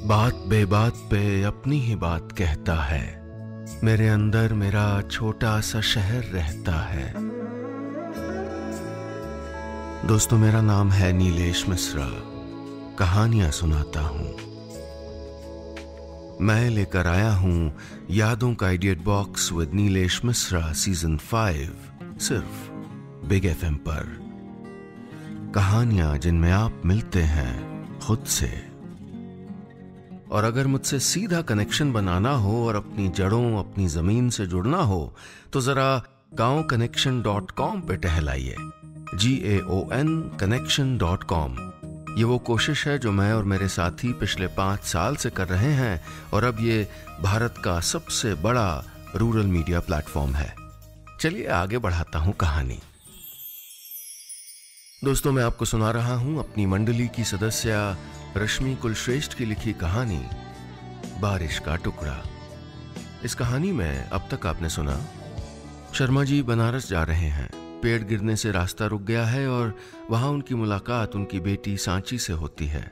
बात बेबात पे अपनी ही बात कहता है। मेरे अंदर मेरा छोटा सा शहर रहता है। दोस्तों, मेरा नाम है नीलेश मिश्रा। कहानियां सुनाता हूं। मैं लेकर आया हूं यादों का idiot box with Nilesh Mishra season 5, सिर्फ बिग एफएम पर। कहानियां जिनमें आप मिलते हैं खुद से। और अगर मुझसे सीधा कनेक्शन बनाना हो और अपनी जड़ों, अपनी जमीन से जुड़ना हो तो जरा gaonconnection.com पे टहलाइए। GAON connection.com। ये वो कोशिश है जो मैं और मेरे साथी पिछले 5 साल से कर रहे हैं और अब ये भारत का सबसे बड़ा रूरल मीडिया प्लेटफॉर्म है। चलिए आगे बढ़ाता हूं कहानी। दोस्तों, मैं आपको सुना रहा हूं अपनी मंडली की सदस्य रश्मि कुलश्रेष्ठ की लिखी कहानी बारिश का टुकड़ा। इस कहानी में अब तक आपने सुना, शर्मा जी बनारस जा रहे हैं। पेड़ गिरने से रास्ता रुक गया है और वहां उनकी मुलाकात उनकी बेटी सांची से होती है।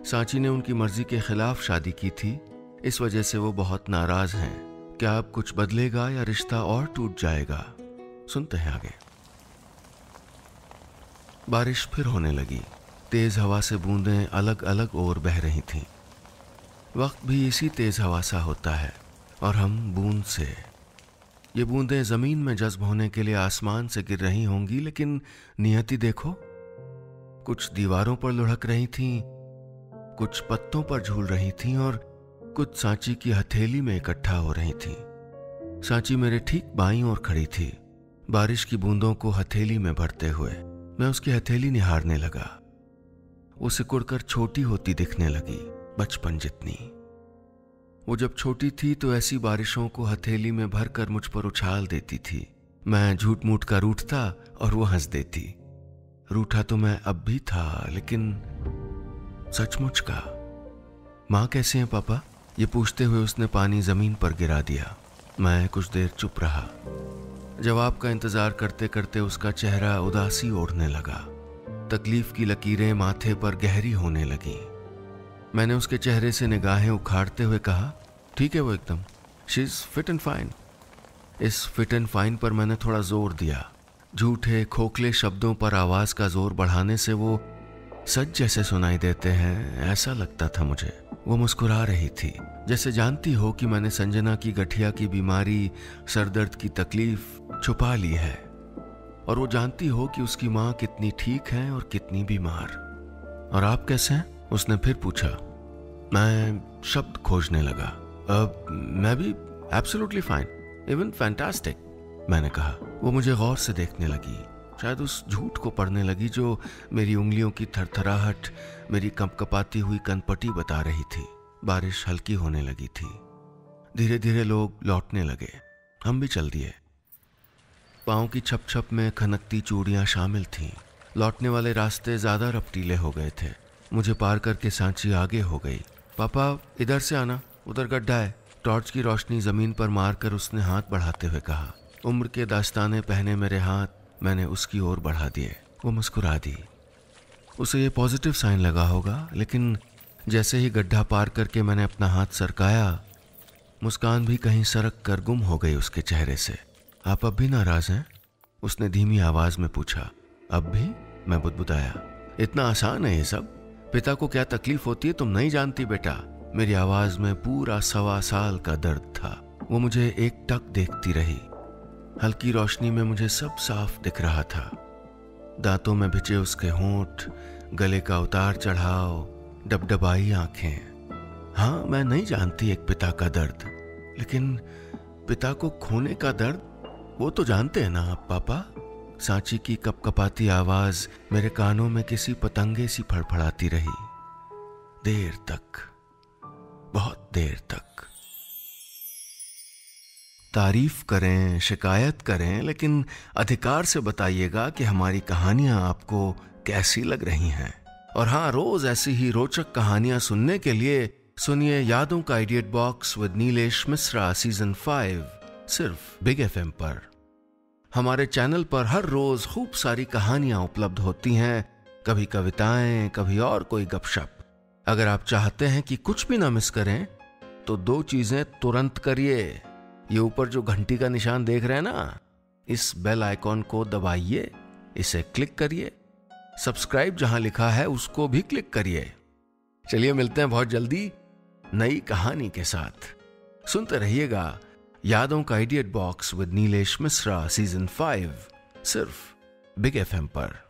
सांची ने उनकी मर्जी के खिलाफ शादी की थी, इस वजह से वो बहुत नाराज हैं। क्या अब कुछ बदलेगा या रिश्ता और टूट जाएगा? सुनते हैं आगे। बारिश फिर होने लगी। तेज हवा से बूंदें अलग अलग ओर बह रही थीं। वक्त भी इसी तेज हवा सा होता है और हम बूंद से। ये बूंदें जमीन में जज्ब होने के लिए आसमान से गिर रही होंगी, लेकिन नियति देखो, कुछ दीवारों पर लुढ़क रही थीं, कुछ पत्तों पर झूल रही थीं और कुछ सांची की हथेली में इकट्ठा हो रही थीं। सांची मेरे ठीक बाईं ओर खड़ी थी, बारिश की बूंदों को हथेली में भरते हुए। मैं उसकी हथेली निहारने लगा। वो सिकुड़कर छोटी होती दिखने लगी, बचपन जितनी। वो जब छोटी थी तो ऐसी बारिशों को हथेली में भरकर मुझ पर उछाल देती थी। मैं झूठ मूठ का रूठता और वो हंस देती। रूठा तो मैं अब भी था, लेकिन सचमुच का। माँ कैसे हैं पापा? ये पूछते हुए उसने पानी जमीन पर गिरा दिया। मैं कुछ देर चुप रहा। जवाब का इंतजार करते करते उसका चेहरा उदासी ओढ़ने लगा। तकलीफ की लकीरें माथे पर गहरी होने लगीं। मैंने उसके चेहरे से निगाहें उखाड़ते हुए कहा, ठीक है वो एकदम, she is fit and fine. इस फिट एंड फाइन पर मैंने थोड़ा जोर दिया। झूठे खोखले शब्दों पर आवाज का जोर बढ़ाने से वो सच जैसे सुनाई देते हैं, ऐसा लगता था मुझे। वो मुस्कुरा रही थी, जैसे जानती हो कि मैंने संजना की गठिया की बीमारी, सरदर्द की तकलीफ छुपा ली है, और वो जानती हो कि उसकी माँ कितनी ठीक है और कितनी बीमार। और आप कैसे हैं? उसने फिर पूछा। मैं शब्द खोजने लगा। मैं भी एब्सोल्युटली फाइन, इवन फैंटास्टिक, मैंने कहा। वो मुझे गौर से देखने लगी, शायद उस झूठ को पढ़ने लगी जो मेरी उंगलियों की थरथराहट, मेरी कंपकपाती हुई कनपटी बता रही थी। बारिश हल्की होने लगी थी। धीरे धीरे लोग लौटने लगे। हम भी चल दिए। पाँव की छप छप में खनकती चूड़ियां शामिल थीं। लौटने वाले रास्ते ज्यादा रपटीले हो गए थे। मुझे पार करके सांची आगे हो गई। पापा इधर से आना, उधर गड्ढा है। टॉर्च की रोशनी जमीन पर मारकर उसने हाथ बढ़ाते हुए कहा। उम्र के दास्ताने पहने मेरे हाथ मैंने उसकी ओर बढ़ा दिए। वो मुस्कुरा दी। उसे ये पॉजिटिव साइन लगा होगा, लेकिन जैसे ही गड्ढा पार करके मैंने अपना हाथ सरकाया, मुस्कान भी कहीं सरक कर गुम हो गई उसके चेहरे से। आप अब भी नाराज हैं? उसने धीमी आवाज में पूछा। अब भी? मैं बुदबुदाया। इतना आसान है ये सब? पिता को क्या तकलीफ होती है तुम नहीं जानती बेटा। मेरी आवाज में पूरा 1.25 साल का दर्द था। वो मुझे एकटक देखती रही। हल्की रोशनी में मुझे सब साफ दिख रहा था। दांतों में भिजे उसके होंठ, गले का उतार चढ़ाव, डबडबाई आंखें। हाँ, मैं नहीं जानती एक पिता का दर्द, लेकिन पिता को खोने का दर्द वो तो जानते हैं ना आप पापा। सांची की कपकपाती आवाज मेरे कानों में किसी पतंगे सी फड़फड़ाती रही। देर तक, बहुत देर तक। तारीफ करें, शिकायत करें, लेकिन अधिकार से बताइएगा कि हमारी कहानियां आपको कैसी लग रही हैं। और हाँ, रोज ऐसी ही रोचक कहानियां सुनने के लिए सुनिए यादों का idiot box with Nilesh Mishra season 5, सिर्फ बिग एफएम पर। हमारे चैनल पर हर रोज खूब सारी कहानियां उपलब्ध होती हैं, कभी कविताएं, कभी और कोई गपशप। अगर आप चाहते हैं कि कुछ भी ना मिस करें तो 2 चीजें तुरंत करिए। ये ऊपर जो घंटी का निशान देख रहे हैं ना, इस बेल आइकॉन को दबाइए, इसे क्लिक करिए। सब्सक्राइब जहां लिखा है उसको भी क्लिक करिए। चलिए मिलते हैं बहुत जल्दी नई कहानी के साथ। सुनते रहिएगा यादों का idiot box with Nilesh Mishra season 5, सिर्फ बिग FM पर।